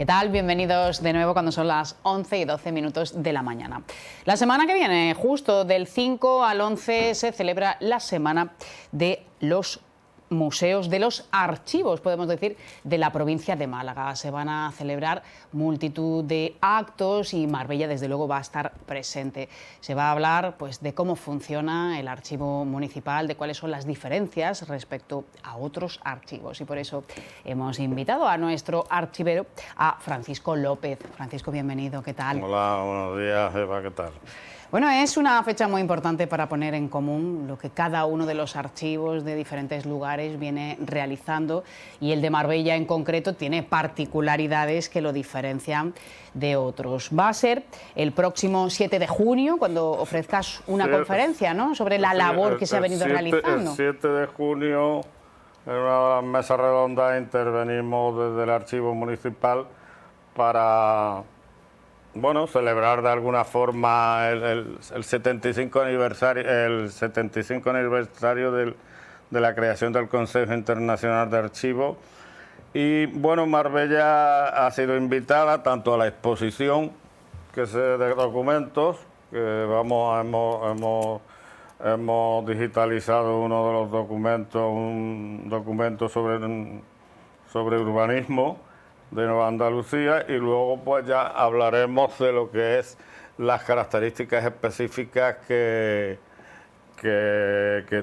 ¿Qué tal? Bienvenidos de nuevo cuando son las 11 y 12 minutos de la mañana. La semana que viene, justo del 5 al 11, se celebra la Semana de los Museos, de los Archivos, podemos decir, de la provincia de Málaga. Se van a celebrar multitud de actos y Marbella, desde luego, va a estar presente. Se va a hablar, pues, de cómo funciona el archivo municipal, de cuáles son las diferencias respecto a otros archivos. Y por eso hemos invitado a nuestro archivero, a Francisco López. Francisco, bienvenido, ¿qué tal? Hola, buenos días, Eva, ¿qué tal? Bueno, es una fecha muy importante para poner en común lo que cada uno de los archivos de diferentes lugares viene realizando, y el de Marbella en concreto tiene particularidades que lo diferencian de otros. Va a ser el próximo 7 de junio cuando ofrezcas una conferencia, ¿no?, sobre la labor que se ha venido realizando. El 7 de junio, en una de las mesas redondas, intervenimos desde el archivo municipal para, bueno, celebrar de alguna forma el 75 aniversario, de la creación del Consejo Internacional de Archivos. Y bueno, Marbella ha sido invitada tanto a la exposición de documentos, que hemos digitalizado uno de los documentos, un documento sobre urbanismo de Nueva Andalucía, y luego pues ya hablaremos de lo que es las características específicas que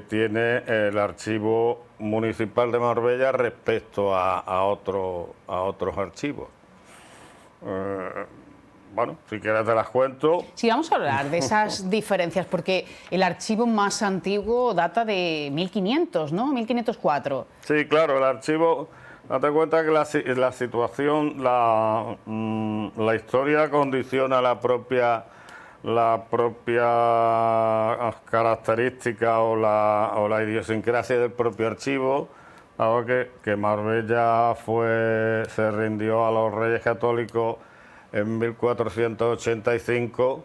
tiene el Archivo Municipal de Marbella respecto a otros archivos. Bueno, si quieres te las cuento. Sí, vamos a hablar de esas diferencias, porque el archivo más antiguo data de 1500, ¿no? 1504. Sí, claro, el archivo... Date cuenta que la situación, la historia condiciona la propia característica o la idiosincrasia del propio archivo, dado que Marbella se rindió a los Reyes Católicos en 1485,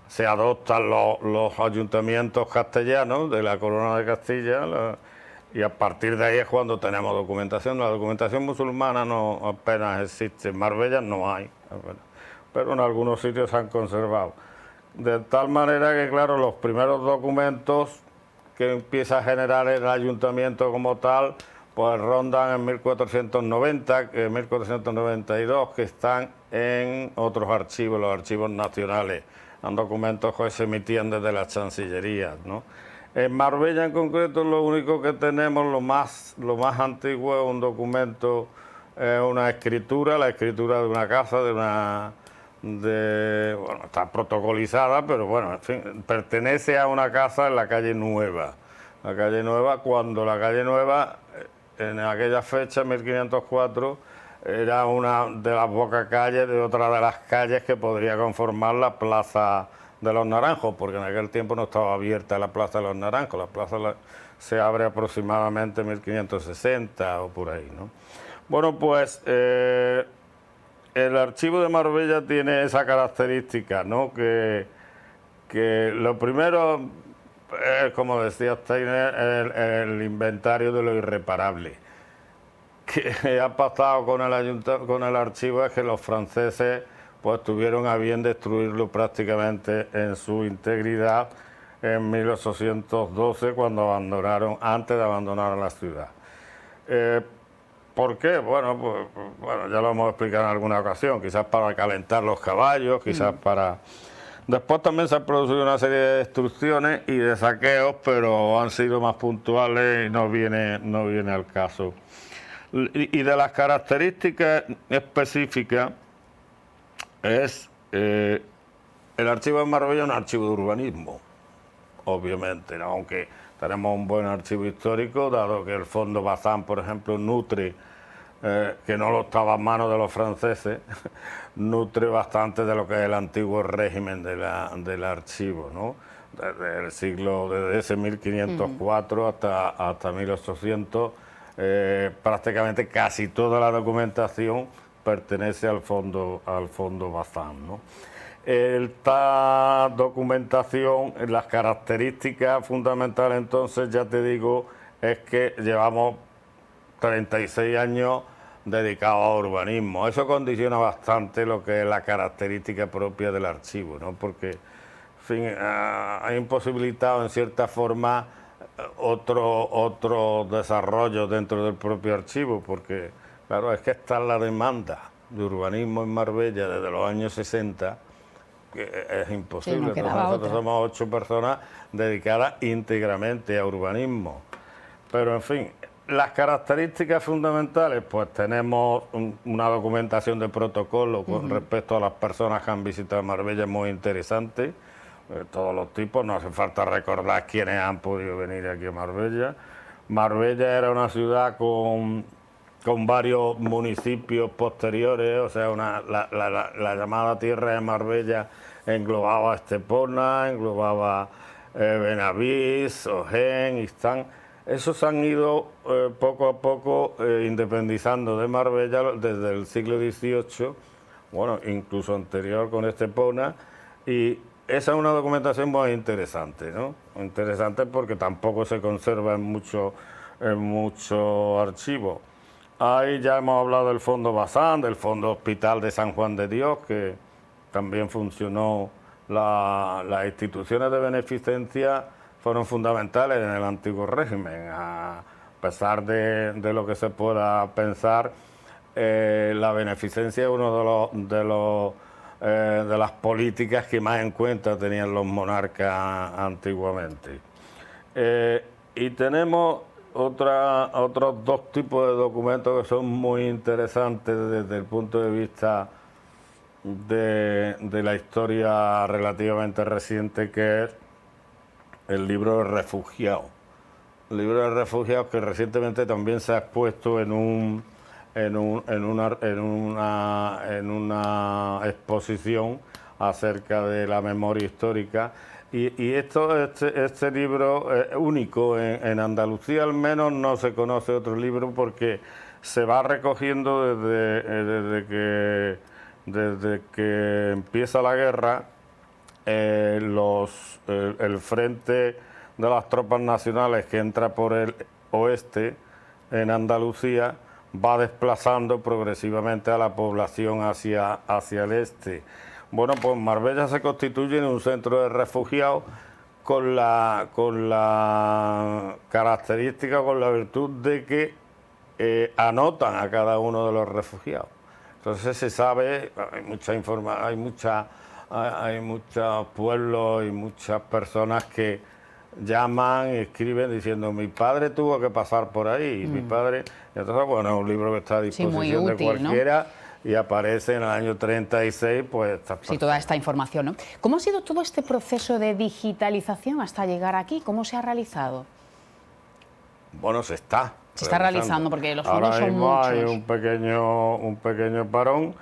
se adoptan los ayuntamientos castellanos de la Corona de Castilla, y a partir de ahí es cuando tenemos documentación. La documentación musulmana no apenas existe, en Marbella no hay, pero en algunos sitios se han conservado. De tal manera que, claro, los primeros documentos que empieza a generar el ayuntamiento como tal, pues rondan en 1490, 1492, que están en otros archivos, los archivos nacionales, en documentos que se emitían desde las chancillerías, ¿no? En Marbella en concreto lo único que tenemos, lo más antiguo, es un documento, una escritura, la escritura de una casa, bueno, está protocolizada, pero bueno, en fin, pertenece a una casa en la calle Nueva. La calle Nueva, cuando la calle Nueva, en aquella fecha, 1504, era una de las pocas calles de otra de las calles que podría conformar la Plaza de los Naranjos, porque en aquel tiempo no estaba abierta la Plaza de los Naranjos. La plaza se abre aproximadamente en 1560 o por ahí, ¿no? Bueno, pues el archivo de Marbella tiene esa característica, ¿no? Que lo primero es, como decía Steiner, el inventario de lo irreparable. Que ha pasado con el archivo es que los franceses pues tuvieron a bien destruirlo prácticamente en su integridad en 1812, antes de abandonar la ciudad. ¿Por qué? Bueno, ya lo hemos explicado en alguna ocasión, quizás para calentar los caballos, quizás para... Después también se han producido una serie de destrucciones y de saqueos, pero han sido más puntuales y no viene al caso. Y de las características específicas es el archivo de Marbella, un archivo de urbanismo, obviamente, ¿no? Aunque tenemos un buen archivo histórico, dado que el Fondo Bazán, por ejemplo, nutre, que no lo estaba en manos de los franceses, nutre bastante de lo que es el antiguo régimen del archivo, ¿no? Desde ese 1504 hasta 1800, prácticamente casi toda la documentación pertenece al fondo Bazán, ¿no? Esta documentación, las características fundamentales, entonces, ya te digo, es que llevamos 36 años dedicados a urbanismo. Eso condiciona bastante lo que es la característica propia del archivo, ¿no? Porque, en fin, ha imposibilitado en cierta forma otro desarrollo dentro del propio archivo, porque, claro, es que está la demanda de urbanismo en Marbella desde los años 60, que es imposible. Sí, no quedaba nosotros otra. somos 8 personas dedicadas íntegramente a urbanismo. Pero, en fin, las características fundamentales, pues tenemos una documentación de protocolo con respecto a las personas que han visitado Marbella muy interesante, todos los tipos, no hace falta recordar quiénes han podido venir aquí a Marbella. Marbella era una ciudad con varios municipios posteriores, o sea, la llamada tierra de Marbella englobaba Estepona, englobaba Benavís, Ojén, Istán. Esos han ido poco a poco independizando de Marbella desde el siglo XVIII, bueno, incluso anterior con Estepona, y esa es una documentación muy interesante, ¿no? Interesante porque tampoco se conserva en mucho archivo. Ahí ya hemos hablado del Fondo Bazán, del Fondo Hospital de San Juan de Dios, que también funcionó. Las instituciones de beneficencia fueron fundamentales en el antiguo régimen, a pesar de lo que se pueda pensar. La beneficencia es uno de las políticas que más en cuenta tenían los monarcas antiguamente. Y tenemos otros dos tipos de documentos que son muy interesantes desde el punto de vista de la historia relativamente reciente, que es el libro de refugiados. El libro de refugiados, que recientemente también se ha expuesto en una exposición acerca de la memoria histórica. Y este libro es único en Andalucía, al menos no se conoce otro libro, porque se va recogiendo desde que empieza la guerra. El frente de las tropas nacionales que entra por el oeste en Andalucía va desplazando progresivamente a la población hacia el este. Bueno, pues Marbella se constituye en un centro de refugiados con la característica, con la virtud de que anotan a cada uno de los refugiados. Entonces se sabe, hay muchos pueblos y muchas personas que llaman y escriben diciendo: mi padre tuvo que pasar por ahí, mi padre. Entonces, bueno, es un libro que está a disposición de cualquiera, ¿no? Y aparece en el año 36, pues sí, toda esta información, ¿no? ¿Cómo ha sido todo este proceso de digitalización hasta llegar aquí? ¿Cómo se ha realizado? Bueno, se está realizando, porque los fondos son muchos. Ahora mismo hay un pequeño parón,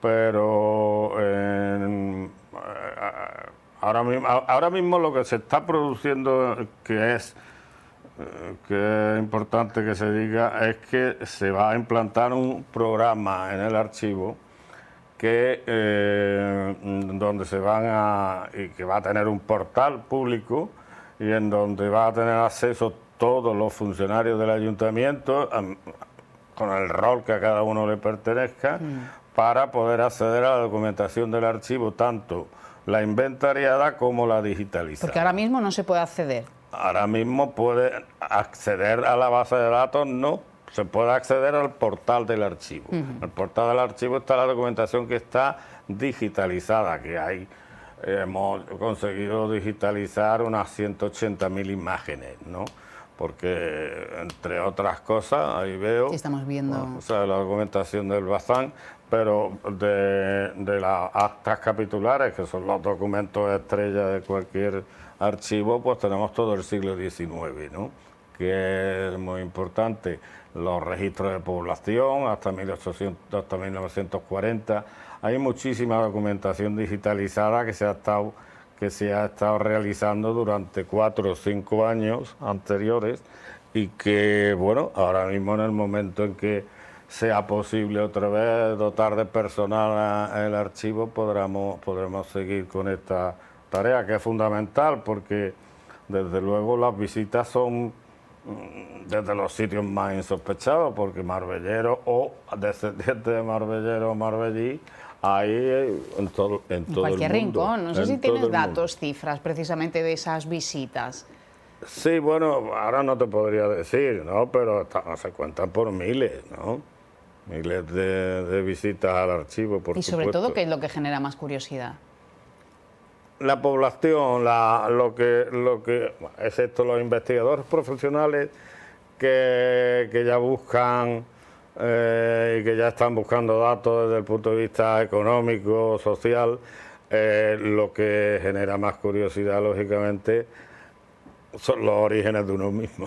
pero ahora mismo lo que se está produciendo, que es importante que se diga, es que se va a implantar un programa en el archivo donde y que va a tener un portal público y en donde va a tener acceso todos los funcionarios del ayuntamiento con el rol que a cada uno le pertenezca, para poder acceder a la documentación del archivo, tanto la inventariada como la digitalizada. Porque ahora mismo no se puede acceder. Ahora mismo puede acceder a la base de datos, no, se puede acceder al portal del archivo. En el portal del archivo está la documentación que está digitalizada, que hay. Hemos conseguido digitalizar unas 180.000 imágenes, ¿no? Porque, entre otras cosas, ahí veo... Sí, estamos viendo... Bueno, o sea, la documentación del Bazán, pero de las actas capitulares, que son los documentos estrella de cualquier archivo, pues tenemos todo el siglo XIX, ¿no? Que es muy importante. Los registros de población hasta 1940. Hay muchísima documentación digitalizada que se ha estado realizando durante 4 o 5 años anteriores, y que, bueno, ahora mismo, en el momento en que sea posible otra vez dotar de personal el archivo, podremos seguir con esta tarea, que es fundamental, porque desde luego las visitas son desde los sitios más insospechados, porque marbellero o descendiente de marbellero o marbellí, ahí en todo el mundo. En cualquier rincón. No sé si tienes datos, cifras, precisamente de esas visitas. Sí, bueno, ahora no te podría decir, ¿no? Pero se cuentan por miles, ¿no? Miles de visitas al archivo, por supuesto. Y sobre supuesto. todo, ¿qué es lo que genera más curiosidad? La población, lo que excepto los investigadores profesionales que ya buscan y que ya están buscando datos desde el punto de vista económico, social, lo que genera más curiosidad, lógicamente, son los orígenes de uno mismo.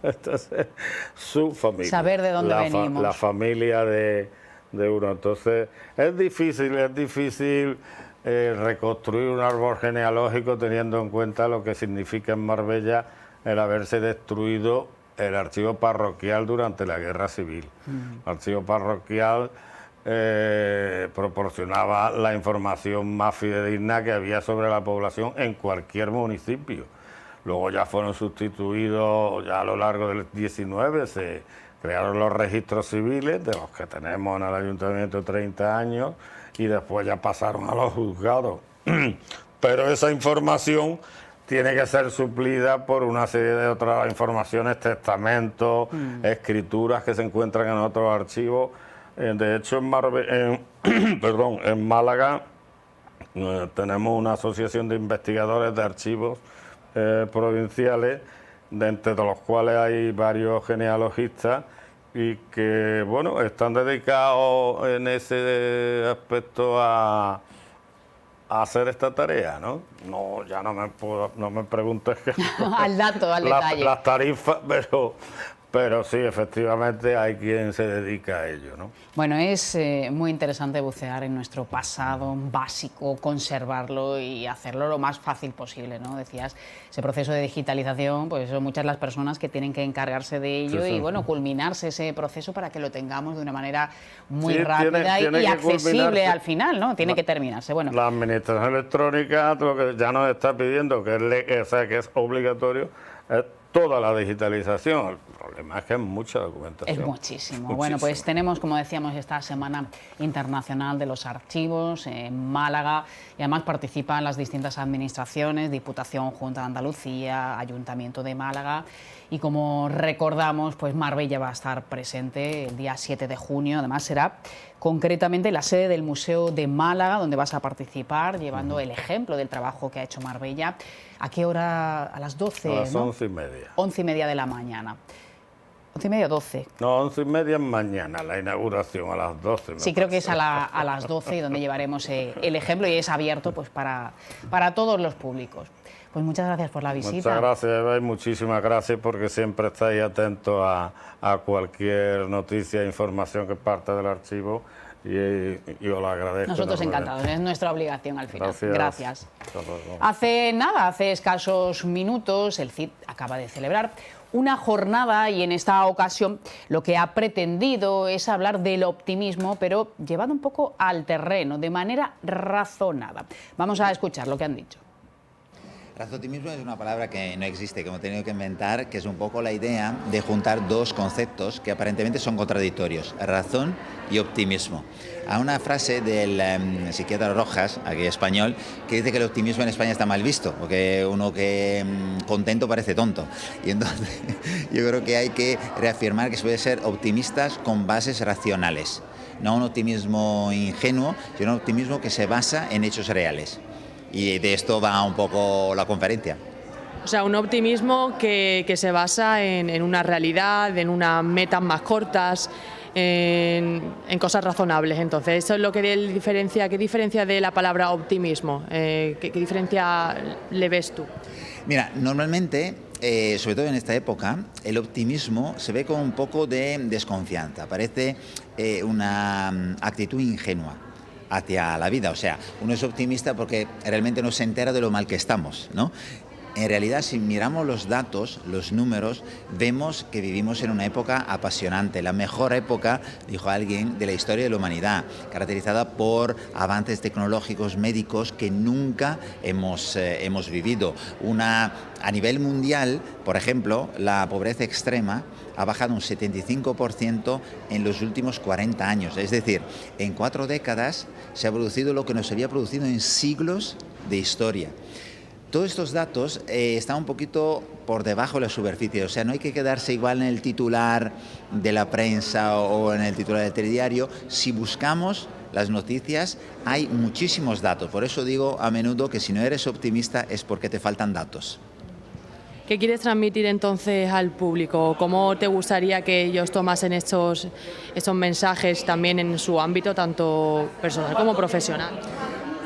Entonces, su familia. Saber de dónde venimos. La familia de uno. Entonces, es difícil reconstruir un árbol genealógico teniendo en cuenta lo que significa en Marbella el haberse destruido el archivo parroquial durante la Guerra Civil. El archivo parroquial proporcionaba la información más fidedigna que había sobre la población en cualquier municipio. Luego ya fueron sustituidos, ya a lo largo del 19 se crearon los registros civiles, de los que tenemos en el Ayuntamiento 30 años, y después ya pasaron a los juzgados. Pero esa información tiene que ser suplida por una serie de otras informaciones, testamentos, escrituras que se encuentran en otros archivos. De hecho, en Málaga tenemos una asociación de investigadores de archivos provinciales, entre los cuales hay varios genealogistas y que, bueno, están dedicados en ese aspecto a hacer esta tarea, ¿no? No, ya no me preguntes al dato, al detalle. Las tarifas, pero sí, efectivamente hay quien se dedica a ello, ¿no? Bueno, es muy interesante bucear en nuestro pasado básico, conservarlo y hacerlo lo más fácil posible, ¿no? Decías, ese proceso de digitalización, pues son muchas las personas que tienen que encargarse de ello, sí, y, bueno, culminarse ese proceso para que lo tengamos de una manera muy rápida y accesible al final, ¿no? Tiene que terminarse. Bueno, la administración electrónica, lo que ya nos está pidiendo, que es obligatorio, es toda la digitalización. El problema es que es mucha documentación. Es muchísimo. Bueno, pues tenemos, como decíamos, esta Semana Internacional de los Archivos en Málaga, y además participan las distintas administraciones, Diputación, Junta de Andalucía, Ayuntamiento de Málaga, y como recordamos, pues Marbella va a estar presente el día 7 de junio, además será concretamente la sede del Museo de Málaga, donde vas a participar, llevando el ejemplo del trabajo que ha hecho Marbella. ¿A qué hora? A las 12, a las ¿no? 11:30. 11:30 de la mañana. 11:30 o 12. No, 11:30 es mañana, la inauguración, a las 12. Sí, creo que es a las 12 donde llevaremos el ejemplo, y es abierto pues para todos los públicos. Pues muchas gracias por la visita. Muchas gracias, Eva, y muchísimas gracias porque siempre estáis atentos a cualquier noticia e información que parte del archivo, y os lo agradezco. Nosotros encantados, es nuestra obligación al final. Gracias. Hace escasos minutos el CID acaba de celebrar una jornada, y en esta ocasión lo que ha pretendido es hablar del optimismo, pero llevado un poco al terreno, de manera razonada. Vamos a escuchar lo que han dicho. Razotimismo es una palabra que no existe, que hemos tenido que inventar, que es un poco la idea de juntar dos conceptos que aparentemente son contradictorios, razón y optimismo. Hay una frase del psiquiatra Rojas, aquí español, que dice que el optimismo en España está mal visto, porque uno que contento parece tonto. Y entonces yo creo que hay que reafirmar que se puede ser optimistas con bases racionales, no un optimismo ingenuo, sino un optimismo que se basa en hechos reales. Y de esto va un poco la conferencia. O sea, un optimismo que se basa en una realidad, en unas metas más cortas, en cosas razonables. Entonces, eso es lo que diferencia. ¿Qué diferencia de la palabra optimismo? ¿Qué diferencia le ves tú? Mira, normalmente, sobre todo en esta época, el optimismo se ve con un poco de desconfianza. Parece una actitud ingenua hacia la vida. O sea, uno es optimista porque realmente no se entera de lo mal que estamos, ¿no? En realidad, si miramos los datos, los números, vemos que vivimos en una época apasionante, la mejor época, dijo alguien, de la historia de la humanidad, caracterizada por avances tecnológicos, médicos que nunca hemos vivido. A nivel mundial, por ejemplo, la pobreza extrema ha bajado un 75% en los últimos 40 años. Es decir, en 4 décadas se ha producido lo que no se había producido en siglos de historia. Todos estos datos están un poquito por debajo de la superficie, o sea, no hay que quedarse igual en el titular de la prensa o en el titular del telediario. Si buscamos las noticias, hay muchísimos datos. Por eso digo a menudo que si no eres optimista es porque te faltan datos. ¿Qué quieres transmitir entonces al público? ¿Cómo te gustaría que ellos tomasen estos mensajes también en su ámbito, tanto personal como profesional?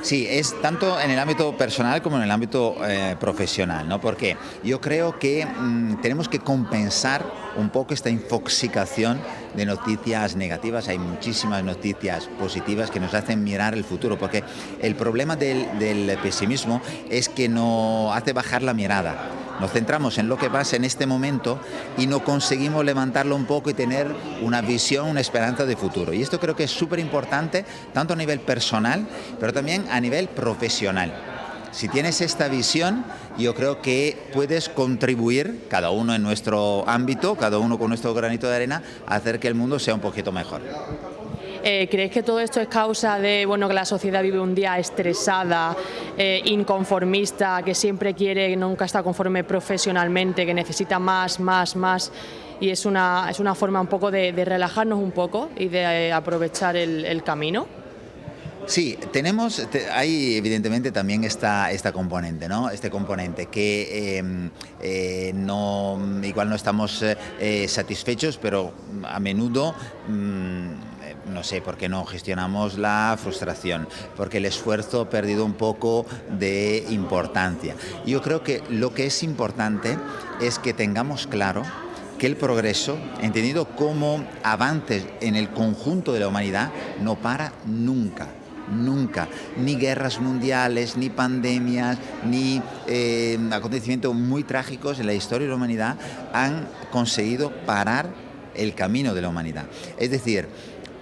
Sí, es tanto en el ámbito personal como en el ámbito profesional, ¿no? Porque yo creo que tenemos que compensar un poco esta infoxicación de noticias negativas. Hay muchísimas noticias positivas que nos hacen mirar el futuro, porque el problema del pesimismo es que nos hace bajar la mirada. Nos centramos en lo que pasa en este momento y no conseguimos levantarlo un poco y tener una visión, una esperanza de futuro. Y esto creo que es súper importante, tanto a nivel personal, pero también a nivel profesional. Si tienes esta visión, yo creo que puedes contribuir, cada uno en nuestro ámbito, cada uno con nuestro granito de arena, a hacer que el mundo sea un poquito mejor. ¿Crees que todo esto es causa de que la sociedad vive un día estresada, inconformista, que siempre quiere, que nunca está conforme profesionalmente, que necesita más, y es una forma un poco de relajarnos un poco y de aprovechar el camino? Sí, hay evidentemente también esta componente, ¿no? Este componente que igual no estamos satisfechos, pero a menudo no sé, porque no gestionamos la frustración, porque el esfuerzo ha perdido un poco de importancia. Yo creo que lo que es importante es que tengamos claro que el progreso, entendido como avances en el conjunto de la humanidad, no para nunca. Nunca, ni guerras mundiales, ni pandemias, ni acontecimientos muy trágicos en la historia de la humanidad han conseguido parar el camino de la humanidad. Es decir,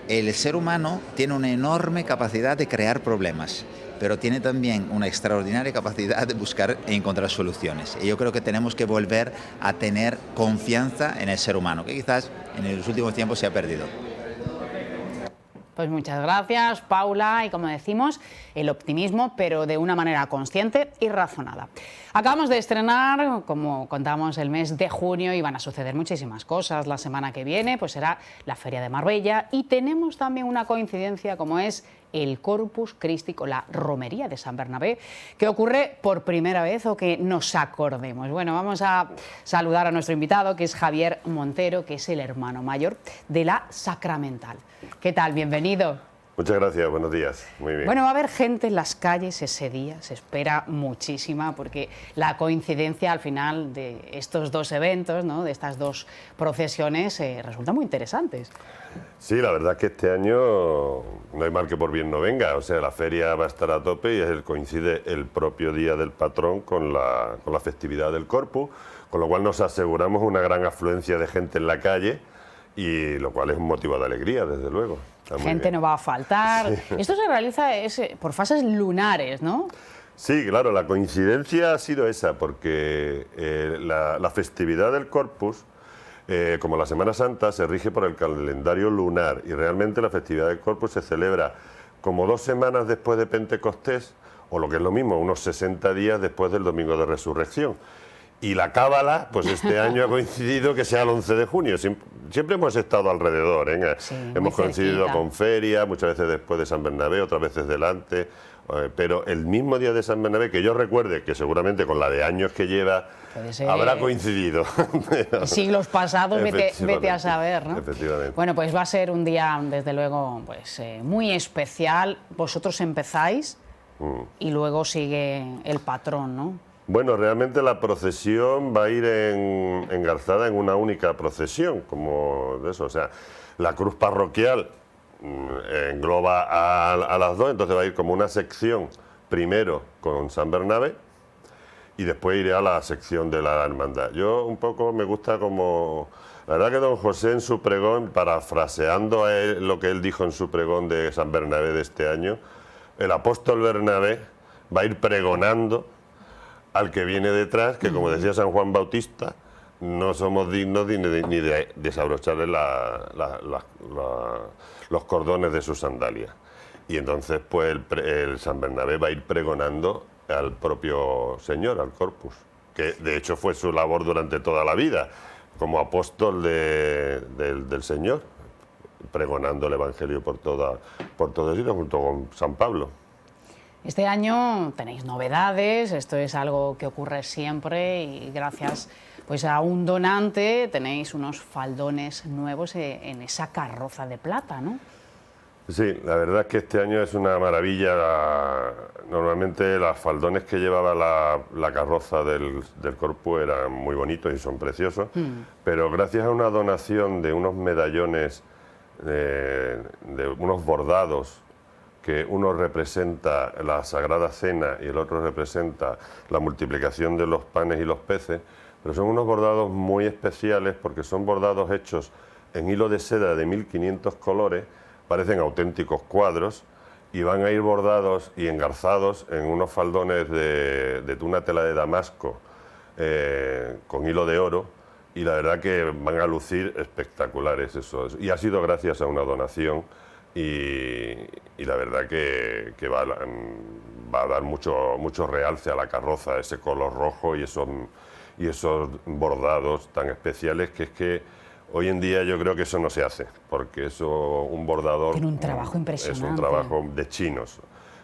el ser humano tiene una enorme capacidad de crear problemas, pero tiene también una extraordinaria capacidad de buscar e encontrar soluciones. Y yo creo que tenemos que volver a tener confianza en el ser humano, que quizás en los últimos tiempos se ha perdido. Pues muchas gracias, Paula, y como decimos, el optimismo, pero de una manera consciente y razonada. Acabamos de estrenar, como contamos, el mes de junio y van a suceder muchísimas cosas. La semana que viene pues será la Feria de Marbella y tenemos también una coincidencia como es el Corpus Christi, la romería de San Bernabé, que ocurre por primera vez o que nos acordemos. Bueno, vamos a saludar a nuestro invitado, que es Javier Montero, que es el hermano mayor de la Sacramental. ¿Qué tal? Bienvenido. Muchas gracias, buenos días. Muy bien. Bueno, va a haber gente en las calles ese día, se espera muchísima, porque la coincidencia al final de estos dos eventos, ¿no?, de estas dos procesiones, resulta muy interesantes. Sí, la verdad es que este año no hay mal que por bien no venga, o sea, la feria va a estar a tope y coincide el propio día del patrón con la festividad del Corpus, con lo cual nos aseguramos una gran afluencia de gente en la calle, y lo cual es un motivo de alegría, desde luego. Gente no va a faltar. Sí. Esto se realiza por fases lunares, ¿no? Sí, claro, la coincidencia ha sido esa, porque la festividad del Corpus, como la Semana Santa, se rige por el calendario lunar, y realmente la festividad del Corpus se celebra como 2 semanas después de Pentecostés, o lo que es lo mismo, unos 60 días después del Domingo de Resurrección. Y la cábala, pues este año ha coincidido que sea el 11 de junio. Siempre hemos estado alrededor, ¿eh? Sí, hemos coincidido con feria, muchas veces después de San Bernabé, otras veces delante. Pero el mismo día de San Bernabé, que yo recuerde, que seguramente con la de años que lleva, habrá coincidido. Siglos pasados, vete a saber, ¿no? Efectivamente. Bueno, pues va a ser un día, desde luego, pues muy especial. Vosotros empezáis y luego sigue el patrón, ¿no? Bueno, realmente la procesión va a ir engarzada en una única procesión, como de eso, o sea, la cruz parroquial engloba a las dos, entonces va a ir como una sección primero con San Bernabé y después iré a la sección de la hermandad. Yo un poco me gusta como... La verdad que don José en su pregón, parafraseando a él, lo que él dijo en su pregón de San Bernabé de este año, el apóstol Bernabé va a ir pregonando al que viene detrás, que como decía San Juan Bautista, no somos dignos ni de desabrocharle los cordones de sus sandalias. Y entonces pues el San Bernabé va a ir pregonando al propio Señor, al Corpus, que de hecho fue su labor durante toda la vida, como apóstol del Señor, pregonando el Evangelio por todo el siglo, junto con San Pablo. Este año tenéis novedades, esto es algo que ocurre siempre y gracias pues a un donante tenéis unos faldones nuevos en esa carroza de plata, ¿no? Sí, la verdad es que este año es una maravilla. Normalmente los faldones que llevaba la carroza del Corpus eran muy bonitos y son preciosos, pero gracias a una donación de unos medallones, de unos bordados, que uno representa la Sagrada Cena y el otro representa la multiplicación de los panes y los peces, pero son unos bordados muy especiales porque son bordados hechos en hilo de seda de 1500 colores, parecen auténticos cuadros y van a ir bordados y engarzados en unos faldones de una tela de damasco con hilo de oro, y la verdad que van a lucir espectaculares esos. Y ha sido gracias a una donación y la verdad que va a dar mucho realce a la carroza, ese color rojo y esos bordados tan especiales, que es que hoy en día yo creo que eso no se hace, porque eso, un bordador... Tiene un trabajo impresionante. Es un trabajo de chinos.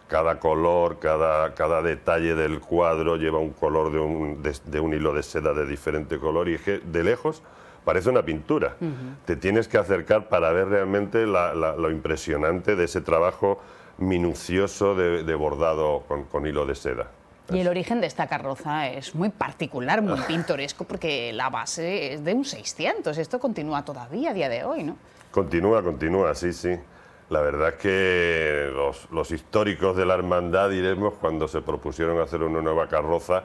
Cada color, cada detalle del cuadro lleva un color de un hilo de seda de diferente color, y es que de lejos parece una pintura. Te tienes que acercar para ver realmente lo impresionante de ese trabajo minucioso de bordado con hilo de seda. Y el origen de esta carroza es muy particular, muy pintoresco, porque la base es de un 600. Esto continúa todavía a día de hoy, ¿no? Continúa, sí, sí. La verdad es que los históricos de la hermandad, diremos, cuando se propusieron hacer una nueva carroza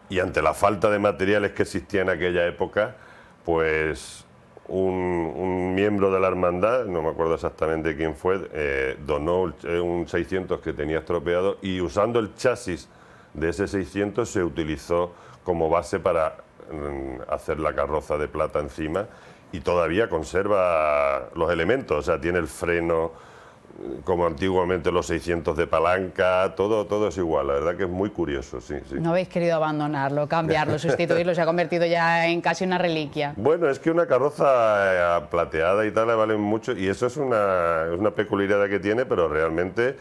y ante la falta de materiales que existía en aquella época, pues un miembro de la hermandad, no me acuerdo exactamente quién fue, donó un 600 que tenía estropeado, y usando el chasis de ese 600 se utilizó como base para hacer la carroza de plata encima, y todavía conserva los elementos, o sea, tiene el freno como antiguamente los 600 de palanca, todo es igual. La verdad que es muy curioso, sí. No habéis querido abandonarlo, cambiarlo, sustituirlo, se ha convertido ya en casi una reliquia. Bueno, es que una carroza plateada y tal le vale mucho, y eso es una peculiaridad que tiene, pero realmente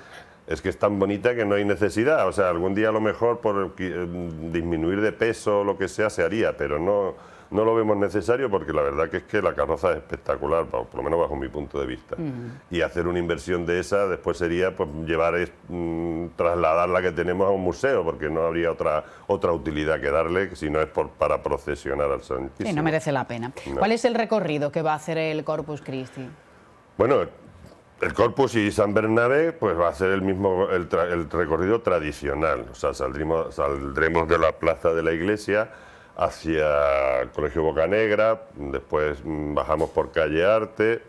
es que es tan bonita que no hay necesidad. O sea, algún día a lo mejor por disminuir de peso o lo que sea se haría, pero no lo vemos necesario, porque la verdad que es que la carroza es espectacular, por lo menos bajo mi punto de vista. Y hacer una inversión de esa después sería pues trasladar la que tenemos a un museo, porque no habría otra utilidad que darle si no es para procesionar al Santísimo. Sí, no merece la pena. No. ¿Cuál es el recorrido que va a hacer el Corpus Christi? Bueno, el Corpus y San Bernabé pues va a ser el recorrido tradicional. O sea, saldremos de la plaza de la iglesia hacia el Colegio Bocanegra, después bajamos por Calle Arte,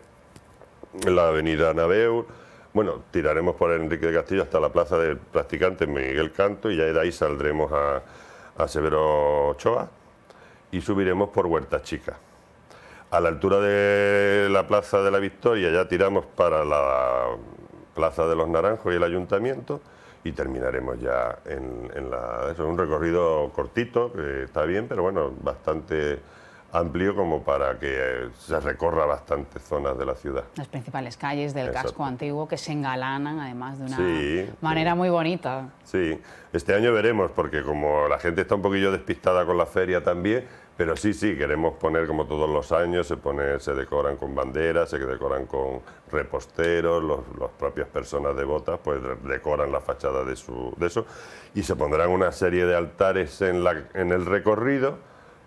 en la avenida Naveur, bueno, tiraremos por Enrique de Castillo hasta la plaza del practicante Miguel Canto, y ya de ahí saldremos a Severo Ochoa y subiremos por Huerta Chica. A la altura de la Plaza de la Victoria ya tiramos para la Plaza de los Naranjos y el Ayuntamiento, y terminaremos ya es un recorrido cortito, que está bien, pero bueno, bastante amplio como para que se recorra bastantes zonas de la ciudad. Las principales calles del Exacto. casco antiguo, que se engalanan además de una manera muy bonita. Sí, este año veremos, porque como la gente está un poquillo despistada con la feria también, pero sí, queremos poner como todos los años, se decoran con banderas, se decoran con reposteros, las propias personas devotas pues decoran la fachada de eso, y se pondrán una serie de altares en el recorrido,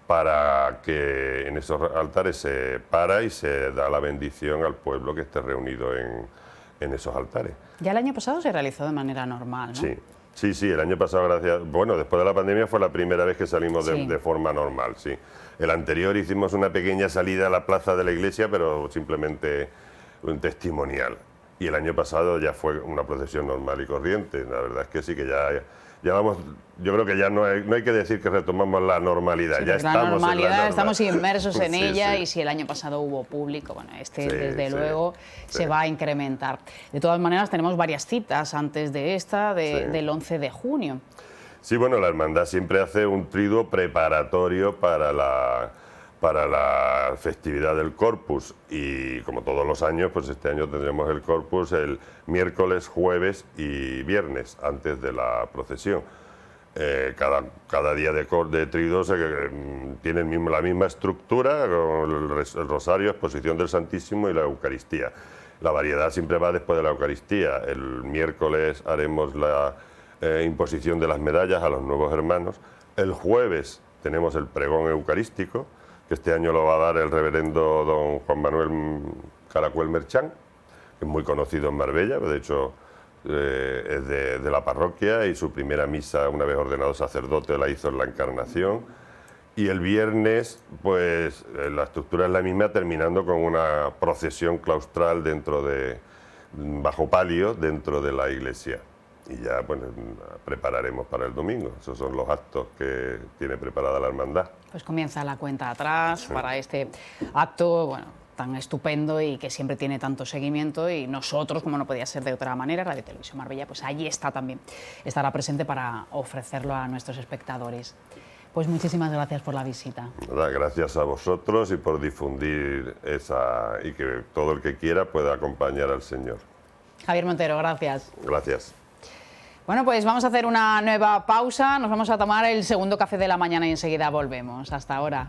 para que en esos altares se para y se da la bendición al pueblo que esté reunido en esos altares. Ya el año pasado se realizó de manera normal, ¿no? Sí, Sí, sí, el año pasado, bueno, después de la pandemia fue la primera vez que salimos Sí. de forma normal, sí. El anterior hicimos una pequeña salida a la plaza de la iglesia, pero simplemente un testimonial. Y el año pasado ya fue una procesión normal y corriente. La verdad es que sí, que ya vamos, yo creo que ya no hay que decir que retomamos la normalidad, Sí, ya porque la estamos normalidad, en la estamos inmersos en Sí, ella, sí. y si el año pasado hubo público, bueno, Sí, desde sí, luego sí. se va a incrementar. De todas maneras, tenemos varias citas antes de esta, Sí. del 11 de junio. Sí, bueno, la hermandad siempre hace un triduo preparatorio para la festividad del Corpus, y como todos los años, pues este año tendremos el Corpus el miércoles, jueves y viernes antes de la procesión. Cada día de triduo tiene la misma estructura, con el rosario, exposición del Santísimo y la Eucaristía. La variedad siempre va después de la Eucaristía. El miércoles haremos la imposición de las medallas a los nuevos hermanos. El jueves tenemos el pregón eucarístico, que este año lo va a dar el reverendo don Juan Manuel Caracuel Merchán, que es muy conocido en Marbella, de hecho es de la parroquia, y su primera misa, una vez ordenado sacerdote, la hizo en la Encarnación. Y el viernes, pues la estructura es la misma, terminando con una procesión claustral bajo palio dentro de la iglesia. Y ya, bueno, prepararemos para el domingo. Esos son los actos que tiene preparada la hermandad. Pues comienza la cuenta atrás para este acto, bueno, tan estupendo y que siempre tiene tanto seguimiento, y nosotros, como no podía ser de otra manera, Radio Televisión Marbella, pues allí está también, estará presente para ofrecerlo a nuestros espectadores. Pues muchísimas gracias por la visita. Nada, gracias a vosotros y por difundir y que todo el que quiera pueda acompañar al Señor. Javier Montero, gracias. Gracias. Bueno, pues vamos a hacer una nueva pausa, nos vamos a tomar el segundo café de la mañana y enseguida volvemos. Hasta ahora.